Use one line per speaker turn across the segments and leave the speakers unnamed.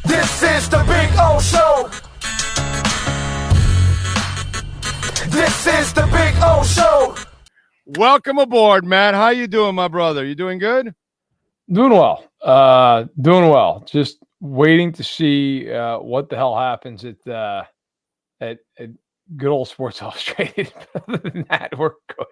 This is the Big O Show. This is the Big O Show.
Welcome aboard, Matt. How you doing, my brother? You doing good?
Doing well. Doing well. Just waiting to see what the hell happens at good old Sports Illustrated. Other than that, we're good.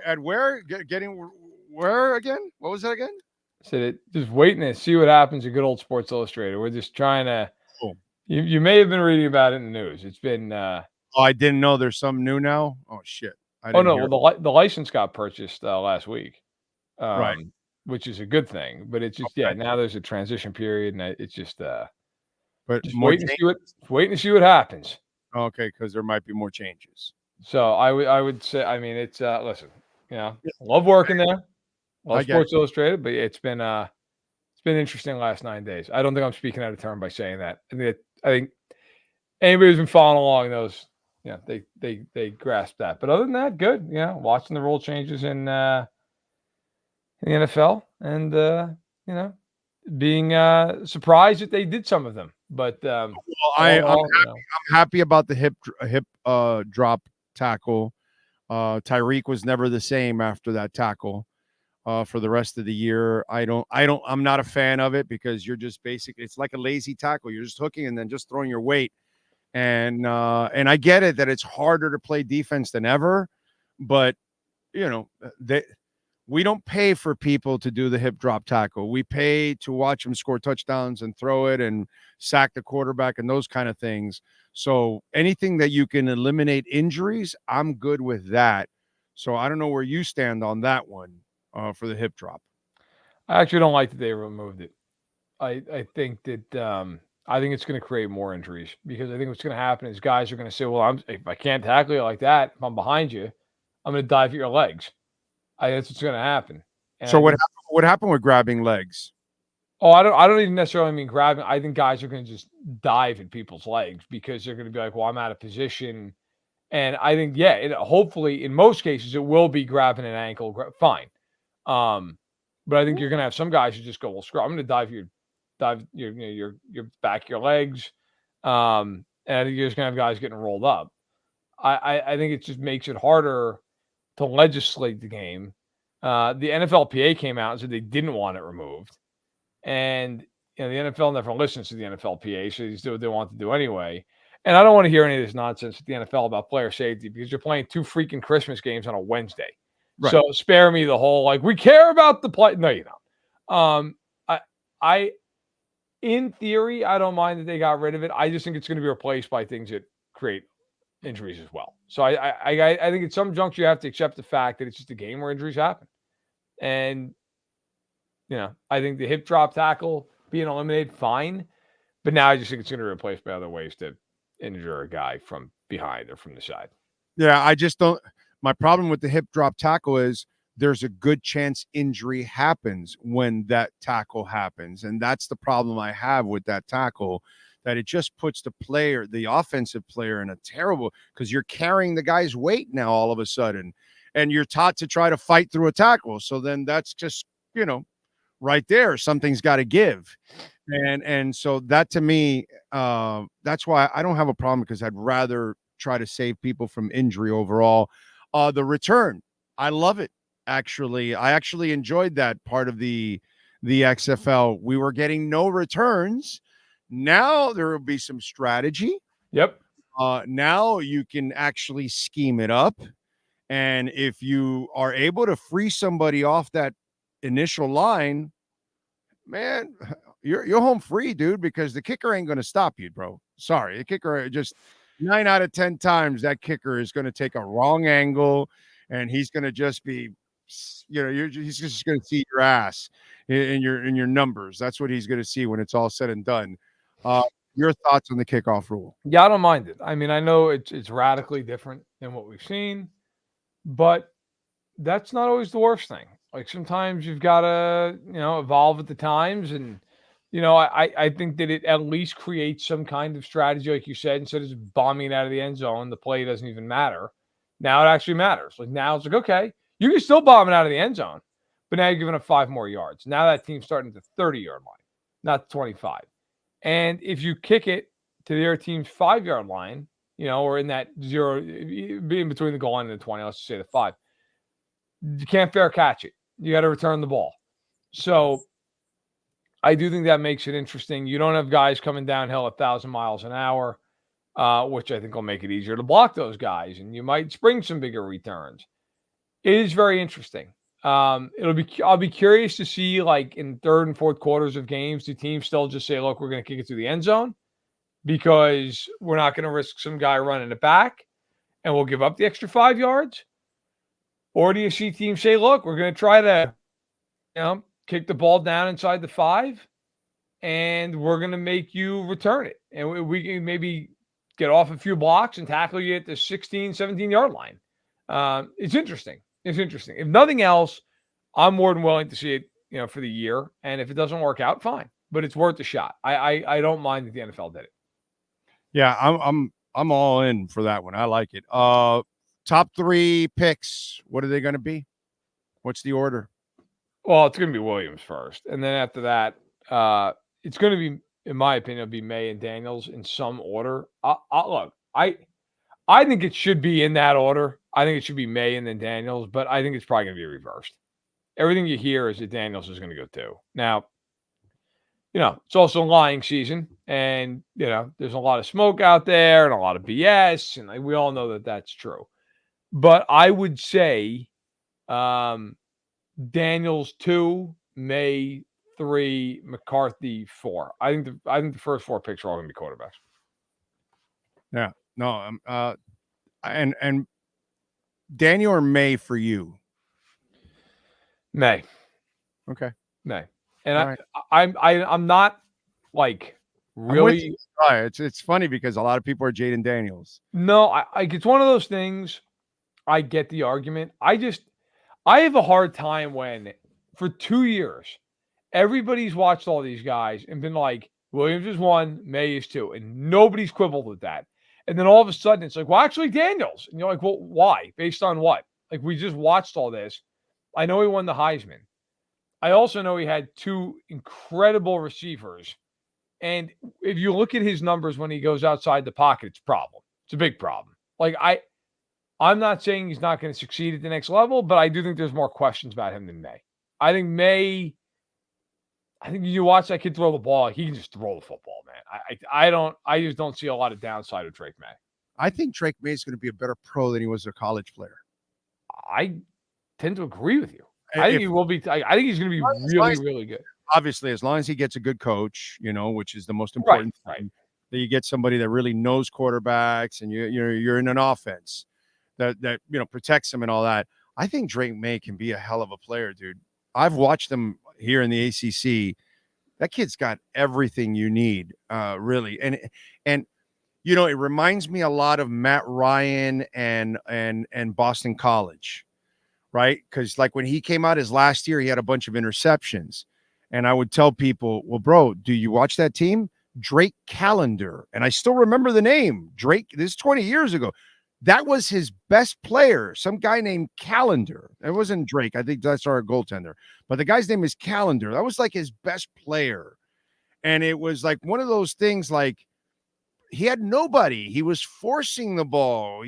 At where? Getting where again? What was that again?
So just waiting to see what happens at good old Sports Illustrated. We're just trying to.
Cool.
You may have been reading about it in the news. It's been.
Oh, I didn't know there's some new now. Oh shit.
Oh no, well the license got purchased last week,
right?
Which is a good thing. But it's just now there's a transition period, and it's just.
But
just waiting to see what happens.
Okay, because there might be more changes.
So I would say, I mean, it's listen, I love working there. Love Sports Illustrated, but it's been interesting the last 9 days. I don't think I'm speaking out of turn by saying that. I think anybody who's been following along knows, they grasp that. But other than that, good. Watching the rule changes in the NFL, and being surprised that they did some of them. But
I'm happy about the hip drop tackle. Tyreek was never the same after that tackle. For the rest of the year, I'm not a fan of it because you're just it's like a lazy tackle. You're just hooking and then just throwing your weight. And I get it that it's harder to play defense than ever, but we don't pay for people to do the hip drop tackle. We pay to watch them score touchdowns and throw it and sack the quarterback and those kind of things. So anything that you can eliminate injuries, I'm good with that. So I don't know where you stand on that one for the hip drop.
I actually don't like that they removed it. I think that I think it's going to create more injuries because I think what's going to happen is guys are going to say, well, if I can't tackle you like that, if I'm behind you, I'm going to dive at your legs. That's what's going to happen. And
so what happened with grabbing legs?
Oh, I don't even necessarily mean grabbing. I think guys are going to just dive at people's legs because they're going to be like, well, I'm out of position. And I think, hopefully in most cases, it will be grabbing an ankle. Fine. But I think you're going to have some guys who just go, well, screw, I'm going to dive your back, your legs. And I think you're just going to have guys getting rolled up. I think it just makes it harder to legislate the game. The NFLPA came out and said they didn't want it removed. And the NFL never listens to the NFLPA, so they do what they want to do anyway. And I don't want to hear any of this nonsense with the NFL about player safety because you're playing 2 freaking Christmas games on a Wednesday. Right. So spare me the whole we care about the play. No, you don't. I in theory, I don't mind that they got rid of it. I just think it's going to be replaced by things that create injuries as well. So I think at some juncture you have to accept the fact that it's just a game where injuries happen. And I think the hip drop tackle being eliminated, fine. But now I just think it's going to be replaced by other ways to injure a guy from behind or from the side.
Yeah, I just don't. My problem with the hip drop tackle is there's a good chance injury happens when that tackle happens. And that's the problem I have with that tackle, that it just puts the offensive player in a terrible, because you're carrying the guy's weight now all of a sudden, and you're taught to try to fight through a tackle. So then that's just, right there, something's got to give. And so that to me, that's why I don't have a problem, because I'd rather try to save people from injury overall. The return, I love it. Actually, I actually enjoyed that part of the XFL. We were getting no returns. Now there will be some strategy.
Yep.
Now you can actually scheme it up. And if you are able to free somebody off that initial line, man, you're home free, dude, because the kicker ain't going to stop you, bro. Sorry. The kicker, just 9 out of 10 times, that kicker is going to take a wrong angle, and he's going to just be, he's just going to see your ass in your numbers. That's what he's going to see when it's all said and done. Your thoughts on the kickoff rule?
Yeah, I don't mind it. I mean, I know it's radically different than what we've seen, but that's not always the worst thing. Like sometimes you've got to, evolve with the times. And, I think that it at least creates some kind of strategy, like you said, instead of just bombing out of the end zone, the play doesn't even matter. Now it actually matters. Like now it's like, okay, you can still bomb it out of the end zone, but now you're giving up 5 more yards. Now that team's starting at the 30-yard line, not 25. And if you kick it to their team's 5-yard line, or in that 0, being between the goal line and the 20, let's just say the 5, you can't fair catch it. You got to return the ball. So I do think that makes it interesting. You don't have guys coming downhill 1,000 miles an hour, which I think will make it easier to block those guys, and you might spring some bigger returns. It is very interesting. I'll be curious to see, like, in third and fourth quarters of games, do teams still just say, look, we're going to kick it through the end zone because we're not going to risk some guy running it back and we'll give up the extra 5 yards? Or do you see teams say, look, we're going to try to, kick the ball down inside the 5 and we're going to make you return it. And we can maybe get off a few blocks and tackle you at the 16, 17-yard line. It's interesting. It's interesting. If nothing else, I'm more than willing to see it, for the year. And if it doesn't work out, fine. But it's worth a shot. I don't mind that the NFL did it.
Yeah, I'm all in for that one. I like it. Top 3 picks. What are they going to be? What's the order?
Well, it's going to be Williams first, and then after that, it's going to be, in my opinion, it'll be May and Daniels in some order. Look, I think it should be in that order. I think it should be May and then Daniels, but I think it's probably going to be reversed. Everything you hear is that Daniels is going to go 2. Now, it's also lying season, and, there's a lot of smoke out there and a lot of BS, and we all know that that's true. But I would say Daniels 2, May 3, McCarthy 4. I think the first 4 picks are all going to be quarterbacks.
Yeah. No. And Daniel or May for you?
May.
Okay.
May. And
right.
I'm not like really.
It's funny because a lot of people are Jaden Daniels.
No, it's one of those things. I get the argument. I have a hard time when for 2 years everybody's watched all these guys and been like, Williams is 1, May is 2, and nobody's quibbled with that. And then all of a sudden it's like, well, actually Daniels. And you're like, well, why? Based on what? Like, we just watched all this. I know he won the Heisman. I also know he had 2 incredible receivers. And if you look at his numbers when he goes outside the pocket, it's a problem. It's a big problem. Like, I'm not saying he's not going to succeed at the next level, but I do think there's more questions about him than May. I think you watch that kid throw the ball, he can just throw the football, man. I just don't see a lot of downside with Drake May.
I think Drake May is going to be a better pro than he was a college player.
I tend to agree with you. I think he will be. I think he's going to be really, really good.
Obviously, as long as he gets a good coach, which is the most important thing,
right.
That you get somebody that really knows quarterbacks and you're in an offense that protects him and all that. I think Drake May can be a hell of a player, dude. I've watched him here in the ACC. That kid's got everything you need, really. And it reminds me a lot of Matt Ryan and Boston College, right? Because like when he came out his last year, he had a bunch of interceptions. And I would tell people, well, bro, do you watch that team? Drake Callender. And I still remember the name. Drake, this is 20 years ago. That was his best player, some guy named Callender. It wasn't Drake. I think that's our goaltender. But the guy's name is Callender. That was like his best player. And it was like one of those things like he had nobody. He was forcing the ball.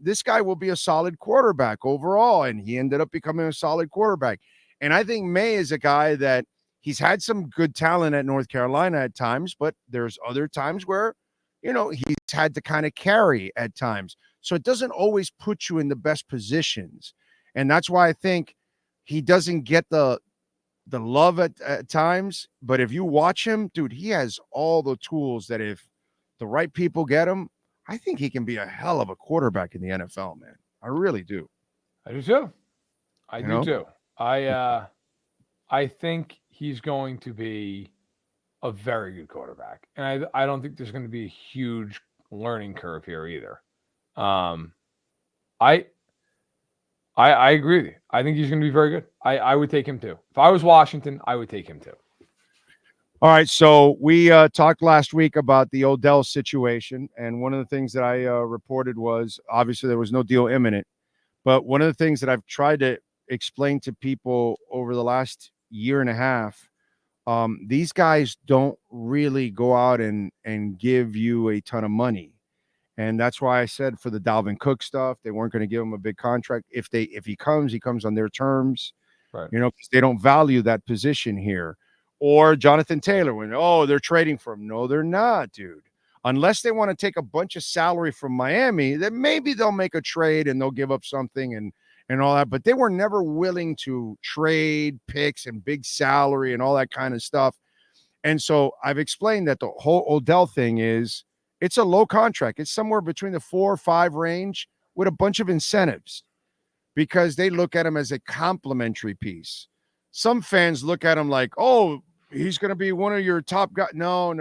This guy will be a solid quarterback overall. And he ended up becoming a solid quarterback. And I think May is a guy that he's had some good talent at North Carolina at times, but there's other times where, he's had to kind of carry at times. So it doesn't always put you in the best positions. And that's why I think he doesn't get the love at times. But if you watch him, dude, he has all the tools that if the right people get him, I think he can be a hell of a quarterback in the NFL, man. I really do.
I do too. I do too. I think he's going to be a very good quarterback. And I don't think there's going to be a huge learning curve here either. I agree with you. I think he's going to be very good. I would take him too. If I was Washington, I would take him too.
All right. So we talked last week about the Odell situation. And one of the things that I reported was obviously there was no deal imminent. But one of the things that I've tried to explain to people over the last year and a half these guys don't really go out and give you a ton of money. And that's why I said for the Dalvin Cook stuff, they weren't going to give him a big contract. If he comes on their terms,
Right.
because they don't value that position here. Or Jonathan Taylor, when they're trading for him. No, they're not, dude. Unless they want to take a bunch of salary from Miami, then maybe they'll make a trade and they'll give up something and all that. But they were never willing to trade picks and big salary and all that kind of stuff. And so I've explained that the whole Odell thing is it's a low contract. It's somewhere between the 4 or 5 range with a bunch of incentives because they look at him as a complementary piece. Some fans look at him like, oh, he's going to be one of your top guys. No.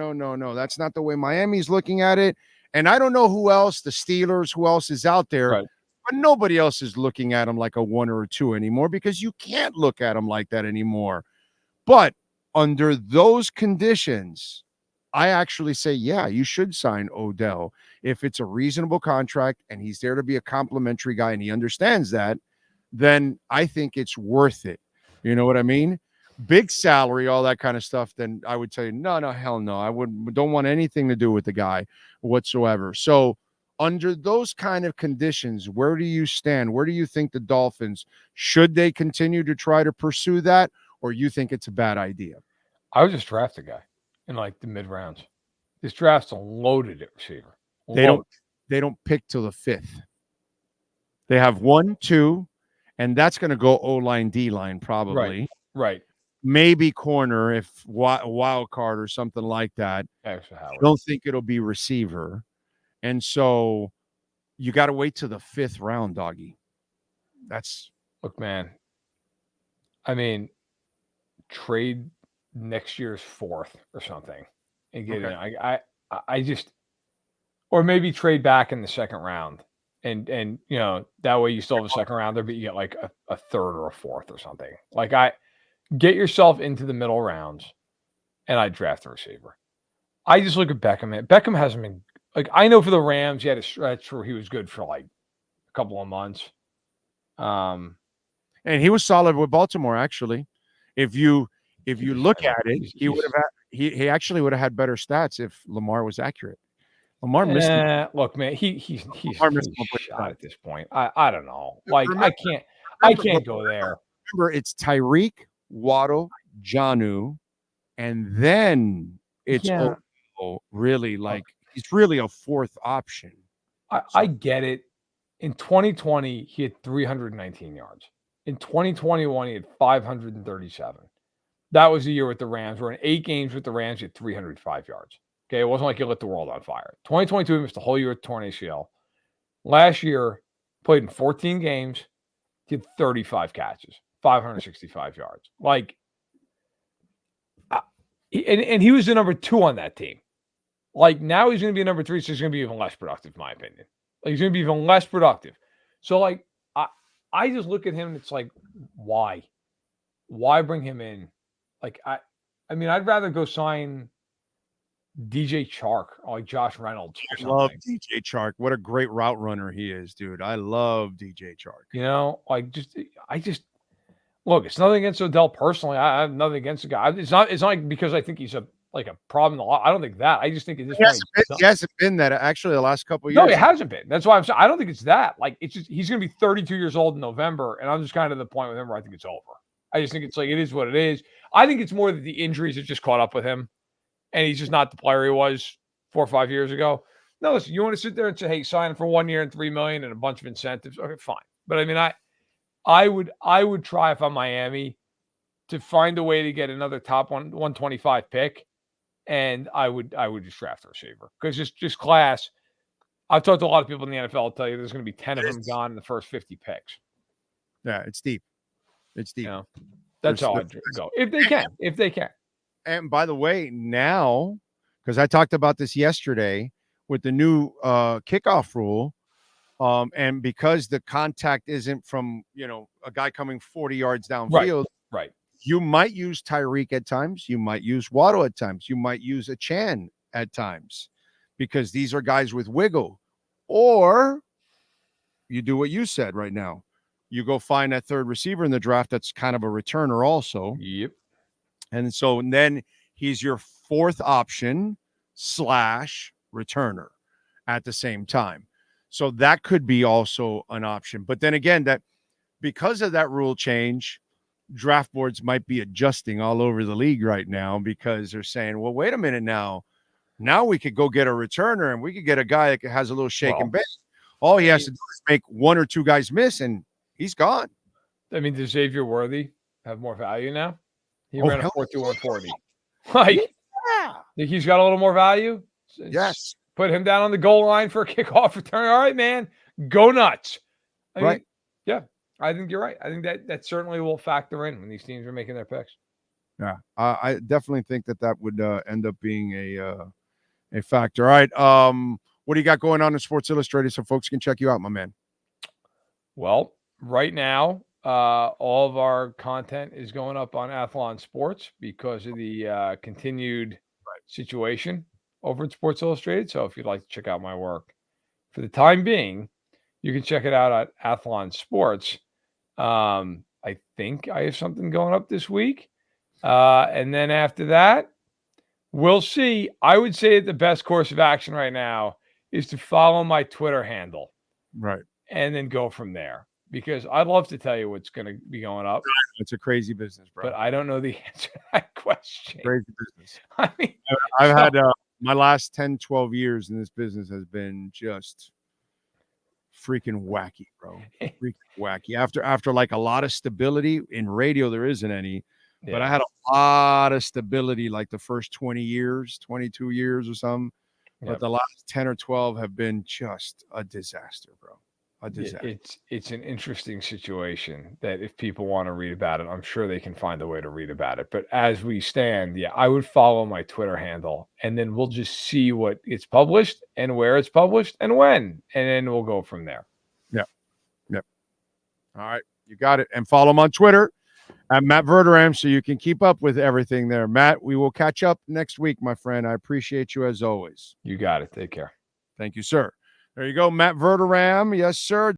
That's not the way Miami's looking at it. And I don't know who else, the Steelers, who else is out there,
Right.
but nobody else is looking at him like a 1 or a 2 anymore because you can't look at him like that anymore. But under those conditions, I actually say, yeah, you should sign Odell if it's a reasonable contract and he's there to be a complimentary guy and he understands that, then I think it's worth it. You know what I mean? Big salary, all that kind of stuff, then I would tell you, no, hell no. I don't want anything to do with the guy whatsoever. So under those kind of conditions, where do you stand? Where do you think the Dolphins, should they continue to try to pursue that, or you think it's a bad idea?
I would just draft a guy in like the mid rounds. This draft's a loaded at receiver.
They don't pick till the 5th. They have 1, 2, and that's going to go O-line, D-line probably.
Right.
Maybe corner if wild card or something like that. I don't think it'll be receiver. And so you got to wait till the 5th round, doggy.
Look, man. I mean, trade next year's 4th or something and get in. I just, or maybe trade back in the 2nd round and that way you still have a 2nd rounder, but you get like a 3rd or a 4th or something. Like get yourself into the middle rounds and I draft a receiver. I just look at Beckham. Man. Beckham hasn't been like, I know for the Rams, he had a stretch where he was good for like a couple of months.
And he was solid with Baltimore, actually. If you look at it, he actually would have had better stats if Lamar was accurate. Lamar missed him.
Look, man, he's shot at this point. I don't know. Like I can't go there.
Remember, it's Tyreek, Waddle, Jonnu, and then it's really like he's really a 4th option.
I get it. In 2020, he had 319 yards. In 2021, he had 537. That was the year with the Rams. We're in 8 games with the Rams. He had 305 yards. Okay, it wasn't like he lit the world on fire. 2022, he missed the whole year with torn ACL. Last year, played in 14 games. He had 35 catches, 565 yards. Like, and he was the number 2 on that team. Like, now he's going to be number 3, so he's going to be even less productive, in my opinion. Like, he's going to be even less productive. So, like, I just look at him and it's like, why? Why bring him in? Like, I mean, I'd rather go sign DJ Chark or like Josh Reynolds or something.
I love DJ Chark. What a great route runner he is, dude. I love DJ Chark.
Like look, it's nothing against Odell personally. I have nothing against the guy. It's not like because I think he's a problem. I don't think that. I just think at this point
he hasn't been that actually the last couple of years.
No, it hasn't been. That's why I'm saying I don't think it's that. Like it's just he's going to be 32 years old in November, and I'm just kind of the point with him where I think it's over. I just think it's like it is what it is. I think it's more that the injuries have just caught up with him, and he's just not the player he was 4 or 5 years ago. No, listen, you want to sit there and say, "Hey, sign him for 1 year and $3 million and a bunch of incentives." Okay, fine. But I mean, I would try if I'm Miami to find a way to get another top 125 pick, and I would just draft a receiver because just class. I've talked to a lot of people in the NFL. I'll tell you, there's going to be 10 of them gone in the first 50 picks.
Yeah, it's deep. It's deep.
That's how I'd go if they can.
And by the way, now because I talked about this yesterday with the new kickoff rule. And because the contact isn't from, a guy coming 40 yards downfield,
right.
You might use Tyreek at times. You might use Waddle at times. You might use a Chan at times because these are guys with wiggle. Or you do what you said right now. You go find that 3rd receiver in the draft that's kind of a returner also.
Yep.
And so then he's your fourth option / returner at the same time. So that could be also an option. But then again, that because of that rule change, draft boards might be adjusting all over the league right now because they're saying, well, wait a minute now. Now we could go get a returner and we could get a guy that has a little shake and bake. All he has to do is make one or two guys miss and he's gone.
I mean, does Xavier Worthy have more value now? He ran a 4.2140. Like, think he's got a little more value?
Yes.
Put him down on the goal line for a kickoff return. All right, man, go nuts. I mean, yeah, I think you're right. I think that certainly will factor in when these teams are making their picks.
Yeah, I definitely think that would end up being a factor. All right, what do you got going on in Sports Illustrated so folks can check you out, my man?
Well, right now, all of our content is going up on Athlon Sports because of the continued situation over at Sports Illustrated. So if you'd like to check out my work for the time being, you can check it out at Athlon Sports. I think I have something going up this week. And then after that, we'll see. I would say the best course of action right now is to follow my Twitter handle.
Right.
And then go from there. Because I'd love to tell you what's going to be going up.
It's a crazy business, bro.
But I don't know the answer to that question.
Crazy business.
I mean,
I've had my last 10, 12 years in this business has been just freaking wacky, bro. Freaking wacky. After like a lot of stability in radio, there isn't any. Yeah. But I had a lot of stability like the first 20 years, 22 years or something. Yep. But the last 10 or 12 have been just a disaster, bro. A disaster.
It's an interesting situation that if people want to read about it, I'm sure they can find a way to read about it. But as we stand, yeah, I would follow my Twitter handle and then we'll just see what gets published and where it's published and when. And then we'll go from there.
Yep. Yep. All right. You got it. And follow him on Twitter at Matt Verderame so you can keep up with everything there. Matt, we will catch up next week, my friend. I appreciate you as always.
You got it. Take care.
Thank you, sir. There you go, Matt Verderame. Yes, sir.